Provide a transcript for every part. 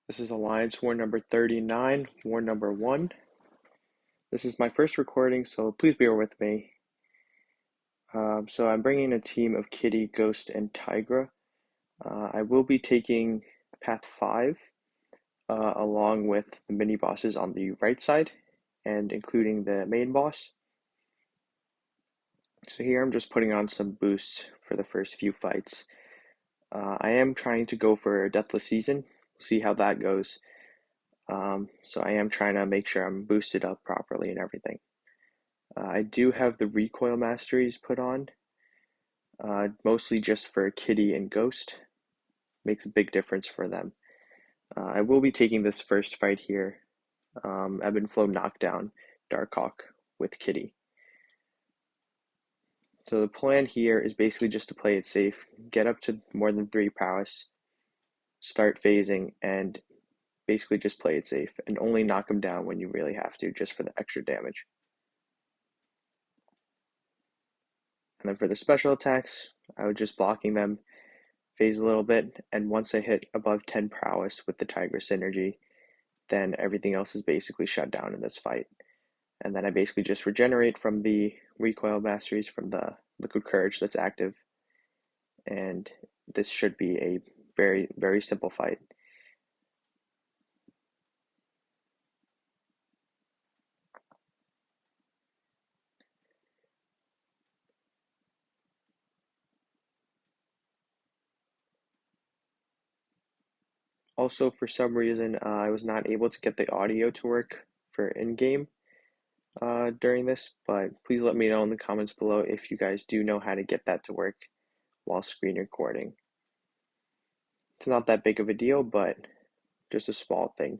This is Alliance War number 39, War number 1. This is my first recording, so please bear with me. So I'm bringing a team of Kitty, Ghost, and Tigra. I will be taking Path 5 along with the mini bosses on the right side and including the main boss. So here I'm just putting on some boosts for the first few fights. I am trying to go for Deathless Season. We'll see how that goes. So I am trying to make sure I'm boosted up properly and everything. I do have the recoil masteries put on, mostly just for Kitty and Ghost. Makes a big difference for them. I will be taking this first fight here, Ebb and Flow Knockdown Darkhawk with Kitty. So the plan here is basically just to play it safe, get up to more than 3 prowess, start phasing, and basically just play it safe, and only knock them down when you really have to, just for the extra damage. And then for the special attacks, I was just blocking them, phase a little bit, and once I hit above 10 prowess with the Tiger synergy, then everything else is basically shut down in this fight. And then I basically just regenerate from the recoil masteries from the liquid courage that's active, and this should be a very, very simple fight. Also, for some reason, I was not able to get the audio to work for in-game during this, but please let me know in the comments below if you guys do know how to get that to work while screen recording. It's not that big of a deal, but just a small thing.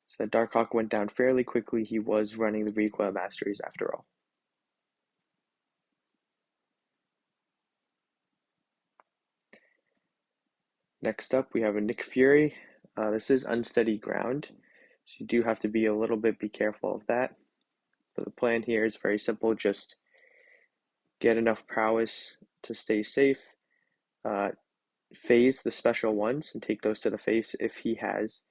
So Darkhawk went down fairly quickly. He was running the recoil masteries after all. Next up, we have a Nick Fury. This is unsteady ground, so you do have to be a little bit careful of that. But the plan here is very simple. Just get enough prowess to stay safe. Phase the special ones and take those to the face if he has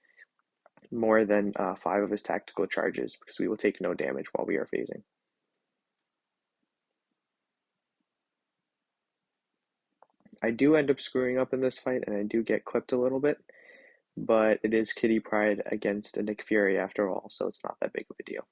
more than 5 of his tactical charges, because we will take no damage while we are phasing. I do end up screwing up in this fight, and I do get clipped a little bit, but it is Kitty Pryde against a Nick Fury after all, so it's not that big of a deal.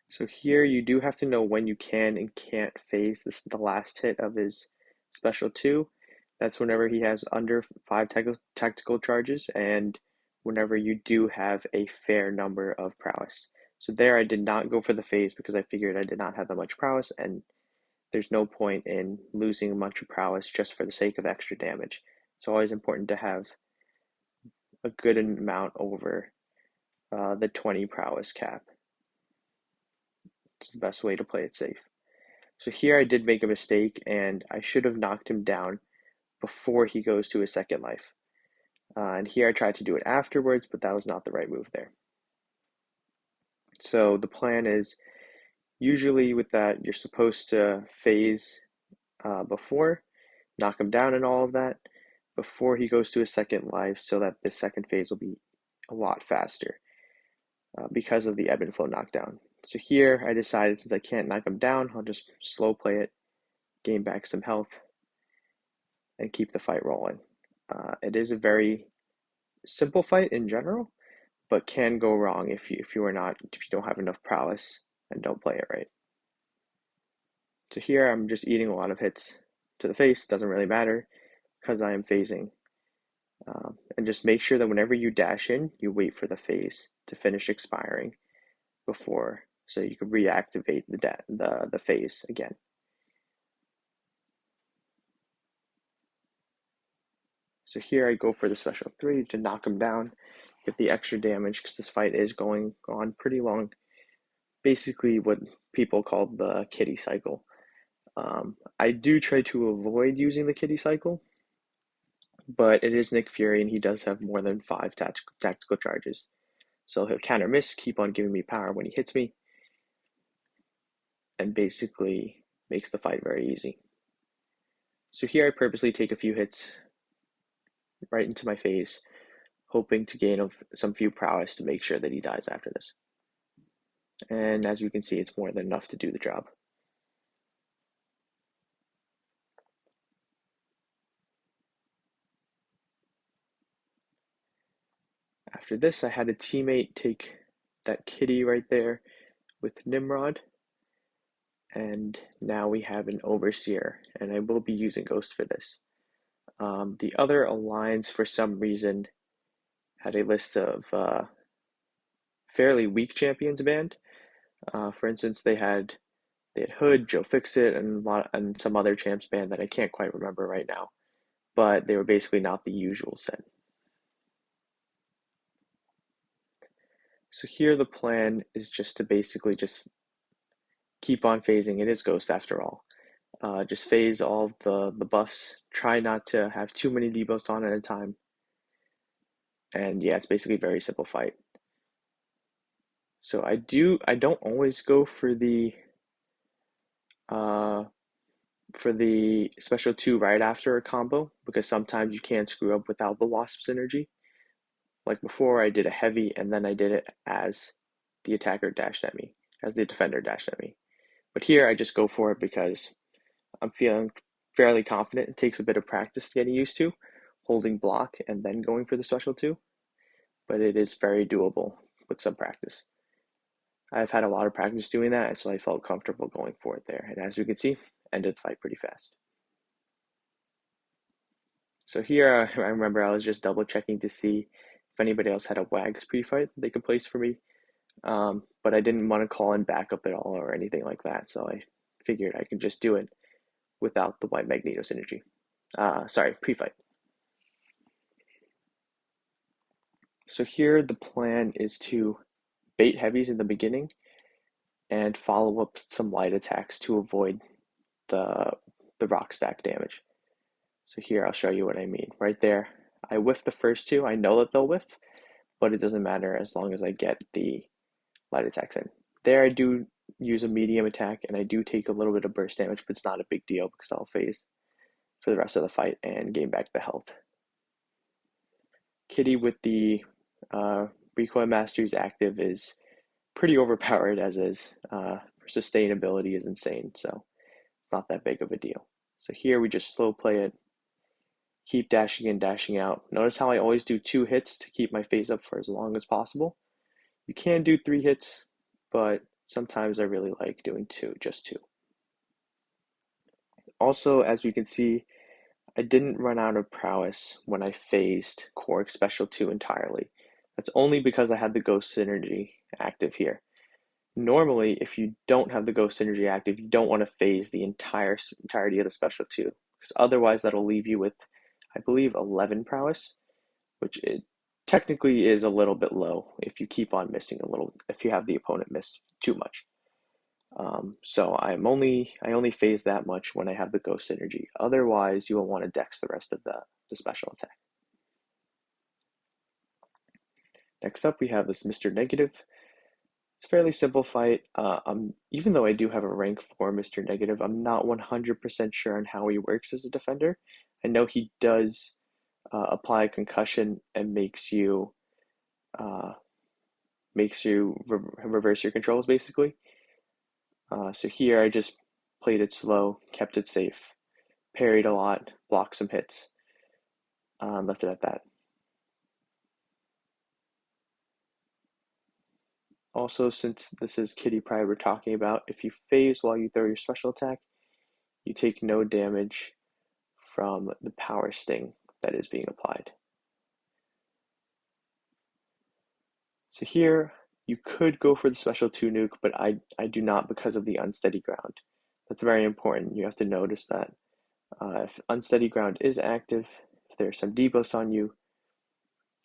So here you do have to know when you can and can't phase the last hit of his special 2. That's whenever he has under 5 tactical charges and whenever you do have a fair number of prowess. So there I did not go for the phase because I figured I did not have that much prowess, and there's no point in losing a bunch of prowess just for the sake of extra damage. It's always important to have a good amount over the 20 prowess cap. It's the best way to play it safe. So here I did make a mistake, and I should have knocked him down before he goes to his second life. And here I tried to do it afterwards, but that was not the right move there. So the plan is, usually with that, you're supposed to phase before, knock him down and all of that, before he goes to his second life, so that the second phase will be a lot faster because of the ebb and flow knockdown. So here I decided, since I can't knock him down, I'll just slow play it, gain back some health, and keep the fight rolling. It is a very simple fight in general, but can go wrong if you don't have enough prowess and don't play it right. So here I'm just eating a lot of hits to the face. Doesn't really matter because I am phasing. And just make sure that whenever you dash in, you wait for the phase to finish expiring before, so you can reactivate the phase again. So here I go for the special 3 to knock him down, get the extra damage, because this fight is going on pretty long. Basically what people call the kitty cycle. I do try to avoid using the kitty cycle, but it is Nick Fury and he does have more than 5 tactical charges. So he'll counter miss, keep on giving me power when he hits me. and basically makes the fight very easy. So here I purposely take a few hits right into my face, hoping to gain some few prowess to make sure that he dies after this. And as you can see, it's more than enough to do the job. After this, I had a teammate take that kitty right there with Nimrod, and now we have an Overseer, and I will be using Ghost for this. The other alliance, for some reason, had a list of fairly weak champions banned. For instance, they had Hood, Joe Fixit, and some other champs banned that I can't quite remember right now, but they were basically not the usual set. So here the plan is just to basically just keep on phasing. It is Ghost after all. Just phase all of the buffs. Try not to have too many debuffs on at a time. And yeah, it's basically a very simple fight. So I don't always go for the special 2 right after a combo, because sometimes you can screw up without the Wasp synergy. Like before, I did a heavy and then I did it as the attacker dashed at me, as the defender dashed at me. But here I just go for it because I'm feeling fairly confident. It takes a bit of practice getting used to holding block and then going for the special 2, but it is very doable with some practice. I've had a lot of practice doing that, so I felt comfortable going for it there. And as you can see, ended the fight pretty fast. So here, I remember I was just double checking to see if anybody else had a Wags pre-fight they could place for me. But I didn't want to call in backup at all or anything like that, so I figured I could just do it without the White Magneto synergy. Sorry, pre-fight. So here the plan is to bait heavies in the beginning and follow up some light attacks to avoid the rock stack damage. So here I'll show you what I mean. Right there, I whiff the first 2. I know that they'll whiff, but it doesn't matter as long as I get the light attacks in. There I do use a medium attack and I do take a little bit of burst damage, but it's not a big deal because I'll phase for the rest of the fight and gain back the health. Kitty with the Recoil Masteries active is pretty overpowered as is. Sustainability is insane, so it's not that big of a deal. So here we just slow play it, keep dashing in, dashing out. Notice how I always do 2 hits to keep my phase up for as long as possible. You can do 3 hits, but sometimes I really like doing just 2. Also, as we can see, I didn't run out of prowess when I phased Korg's special 2 entirely. That's only because I had the Ghost Synergy active here. Normally, if you don't have the Ghost Synergy active, you don't want to phase the entirety of the special 2, because otherwise that'll leave you with, I believe, 11 prowess, which it technically is a little bit low if you keep on missing if you have the opponent miss too much. So I only phase that much when I have the Ghost Synergy. Otherwise, you will want to dex the rest of the special attack. Next up, we have this Mr. Negative. It's a fairly simple fight. Even though I do have a rank 4 Mr. Negative, I'm not 100% sure on how he works as a defender. I know he does apply a concussion and makes you reverse your controls, basically. So here I just played it slow, kept it safe, parried a lot, blocked some hits, left it at that. Also, since this is Kitty Pryde we're talking about, if you phase while you throw your special attack, you take no damage from the power sting that is being applied. So here, you could go for the special 2 nuke, but I do not because of the unsteady ground. That's very important. You have to notice that if unsteady ground is active, if there's some debuffs on you,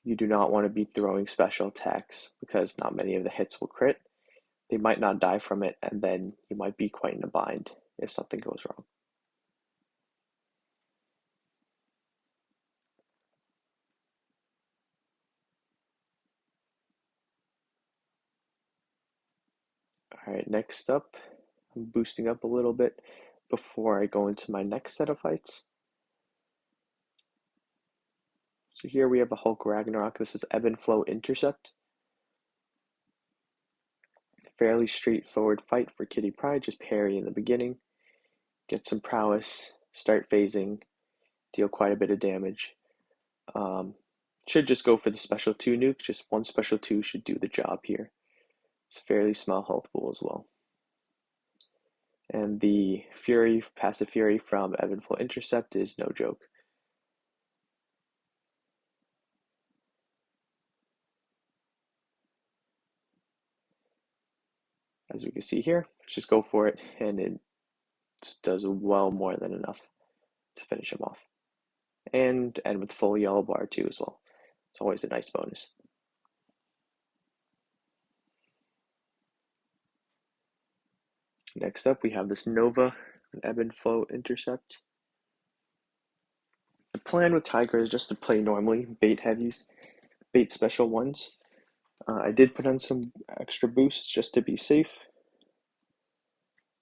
you do not want to be throwing special attacks because not many of the hits will crit. They might not die from it, and then you might be quite in a bind if something goes wrong. All right, next up, I'm boosting up a little bit before I go into my next set of fights. So here we have a Hulk Ragnarok. This is Ebb and Flow Intercept. It's a fairly straightforward fight for Kitty Pryde. Just parry in the beginning, get some prowess, start phasing, deal quite a bit of damage. Should just go for the special 2 nuke. Just one special 2 should do the job here. It's a fairly small health pool as well. And the Fury, passive Fury from Ebb and Flow Intercept is no joke. As we can see here, just go for it, and it does well more than enough to finish him off. And with full yellow bar too as well. It's always a nice bonus. Next up, we have this Nova, an Ebb and Flow Intercept. The plan with Tiger is just to play normally, bait heavies, bait special ones. I did put on some extra boosts just to be safe.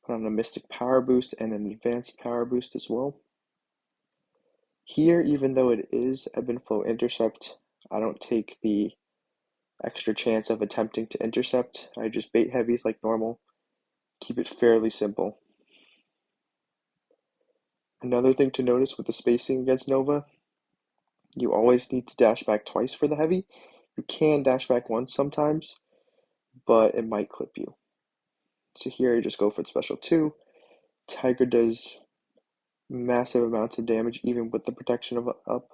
Put on a Mystic Power Boost and an Advanced Power Boost as well. Here, even though it is Ebb and Flow Intercept, I don't take the extra chance of attempting to intercept. I just bait heavies like normal, keep it fairly simple. Another thing to notice with the spacing against Nova, you always need to dash back twice for the heavy. You can dash back once sometimes, but it might clip you. So here you just go for the special 2. Tiger does massive amounts of damage even with the protection of up.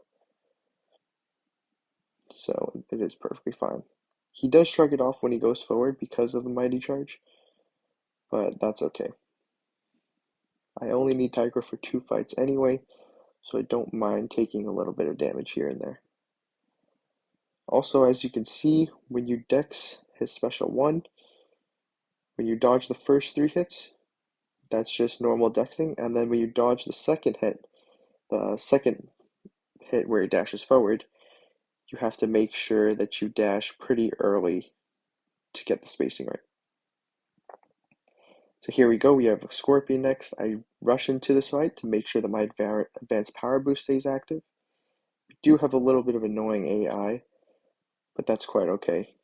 So it is perfectly fine. He does shrug it off when he goes forward because of the Mighty Charge, but that's okay. I only need Tiger for 2 fights anyway, so I don't mind taking a little bit of damage here and there. Also, as you can see, when you dex his special 1, when you dodge the first 3 hits, that's just normal dexing, and then when you dodge the second hit where he dashes forward, you have to make sure that you dash pretty early to get the spacing right. So here we go, we have a Scorpion next. I rush into this fight to make sure that my advanced power boost stays active. We do have a little bit of annoying AI, but that's quite okay.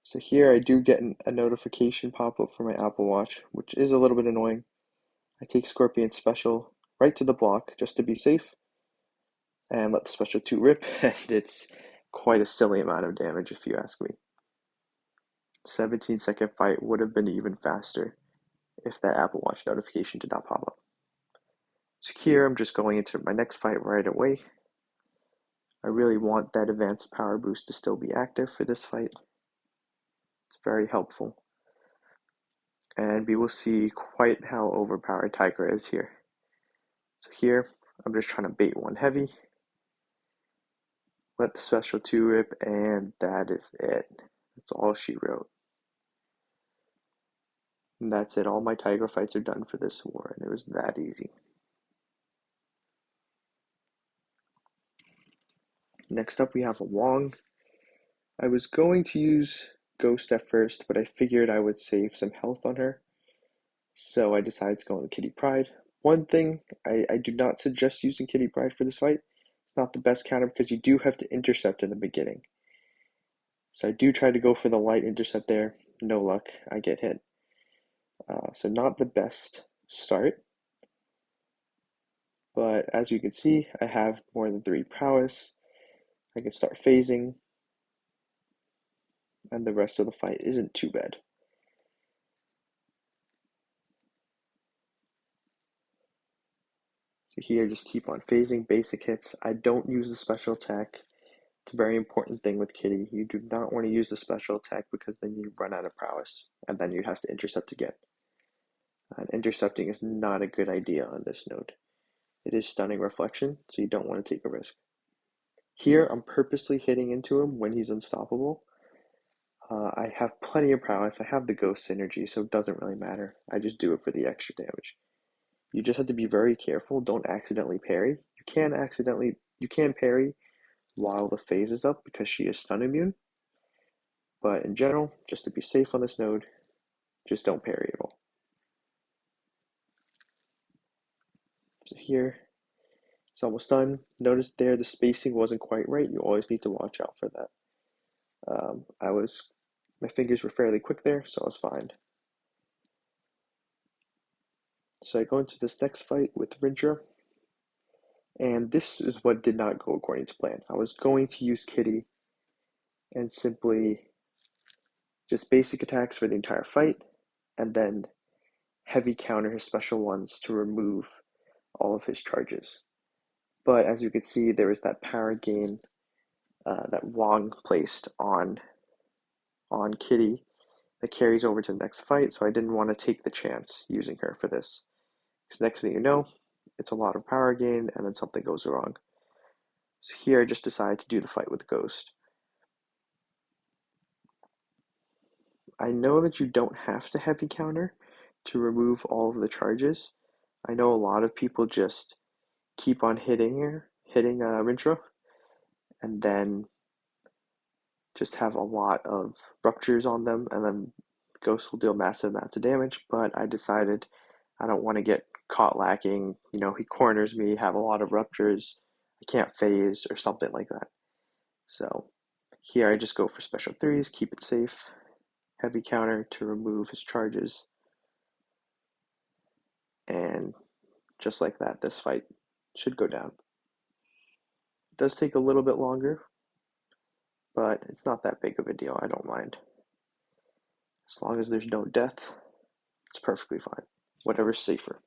So here I do get a notification pop up for my Apple Watch, which is a little bit annoying. I take Scorpion Special right to the block just to be safe, and let the special 2 rip, and it's quite a silly amount of damage if you ask me. 17-second fight would have been even faster if that Apple Watch notification did not pop up. So here I'm just going into my next fight right away. I really want that advanced power boost to still be active for this fight. It's very helpful. And we will see quite how overpowered Tiger is here. So here, I'm just trying to bait one heavy, let the special 2 rip, and that is it. That's all she wrote. And that's it. All my Tiger fights are done for this war, and it was that easy. Next up, we have a Wong. I was going to use Ghost at first, but I figured I would save some health on her. So I decided to go on Kitty Pryde. One thing, I do not suggest using Kitty Pryde for this fight. It's not the best counter because you do have to intercept in the beginning. So I do try to go for the light intercept there. No luck, I get hit. So not the best start. But as you can see, I have more than 3 prowess. I can start phasing. And the rest of the fight isn't too bad. So here, just keep on phasing basic hits. I don't use the special attack. It's a very important thing with Kitty. You do not want to use the special attack because then you run out of prowess, and then you have to intercept again. And intercepting is not a good idea on this node. It is stunning reflection, so you don't want to take a risk. Here, I'm purposely hitting into him when he's unstoppable. I have plenty of prowess. I have the ghost synergy, so it doesn't really matter. I just do it for the extra damage. You just have to be very careful. Don't accidentally parry. You can parry while the phase is up because she is stun immune. But in general, just to be safe on this node, just don't parry at all. So here, it's almost done. Notice there the spacing wasn't quite right. You always need to watch out for that. My fingers were fairly quick there, so I was fine. So I go into this next fight with Rintra, and this is what did not go according to plan. I was going to use Kitty and simply just basic attacks for the entire fight, and then heavy counter his special ones to remove all of his charges. But as you can see, there is that power gain that Wong placed on Kitty that carries over to the next fight, so I didn't want to take the chance using her for this. Because next thing you know, it's a lot of power gain, and then something goes wrong. So here I just decided to do the fight with Ghost. I know that you don't have to heavy counter to remove all of the charges. I know a lot of people just keep on hitting Rintra, and then just have a lot of ruptures on them, and then Ghost will deal massive amounts of damage. But I decided I don't want to get caught lacking. You know, he corners me, have a lot of ruptures, I can't phase or something like that. So here I just go for special threes, keep it safe, heavy counter to remove his charges, and just like that, this fight should go down. It does take a little bit longer, but it's not that big of a deal. I don't mind. As long as there's no death, it's perfectly fine. Whatever's safer.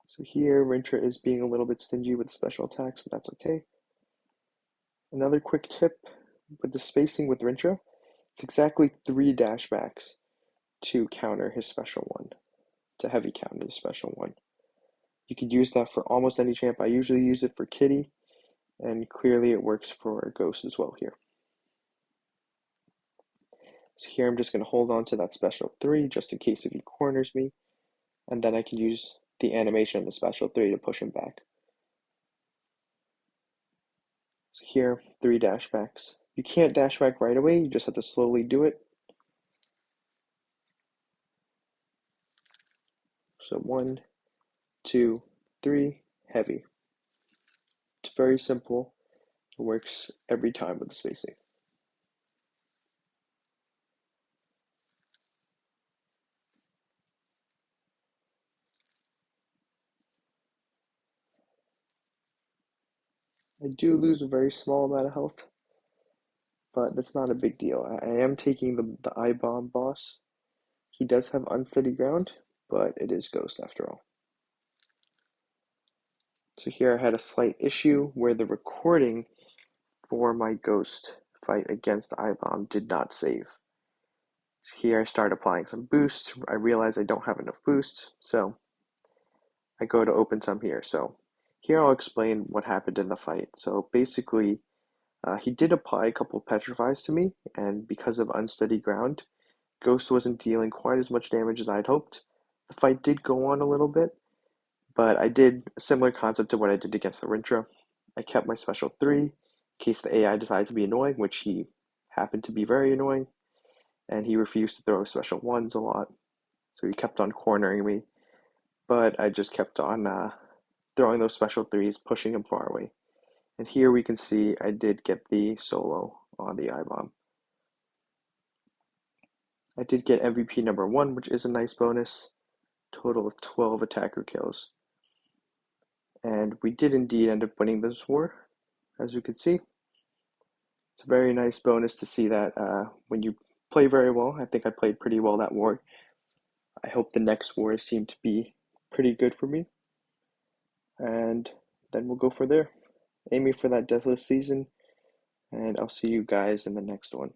So here, Rintra is being a little bit stingy with special attacks, but that's okay. Another quick tip with the spacing with Rintra, it's exactly 3 dashbacks to counter his special one, to heavy counter his special one. You can use that for almost any champ. I usually use it for Kitty, and clearly it works for Ghost as well here. So here I'm just going to hold on to that special 3 just in case if he corners me, and then I can use the animation of the special 3 to push him back. So here, 3 dashbacks. You can't dash back right away, you just have to slowly do it. So 1, 2, 3, heavy. It's very simple. It works every time with the spacing. I do lose a very small amount of health, but that's not a big deal. I am taking the I-bomb boss. He does have unsteady ground, but it is Ghost after all. So here I had a slight issue where the recording for my Ghost fight against the I-bomb did not save. So here I start applying some boosts. I realize I don't have enough boosts, so I go to open some here. So here I'll explain what happened in the fight. So basically, he did apply a couple petrifies to me, and because of unsteady ground, Ghost wasn't dealing quite as much damage as I'd hoped. The fight did go on a little bit, but I did a similar concept to what I did against the Rintra. I kept my special 3 in case the AI decided to be annoying, which he happened to be very annoying, and he refused to throw special 1s a lot, so he kept on cornering me, but I just kept on throwing those special 3s, pushing him far away. And here we can see I did get the solo on the I-bomb. I did get MVP number 1, which is a nice bonus. Total of 12 attacker kills. And we did indeed end up winning this war, as you can see. It's a very nice bonus to see that when you play very well. I think I played pretty well that war. I hope the next wars seem to be pretty good for me. And then we'll go for there. Aiming for that deathless season. And I'll see you guys in the next one.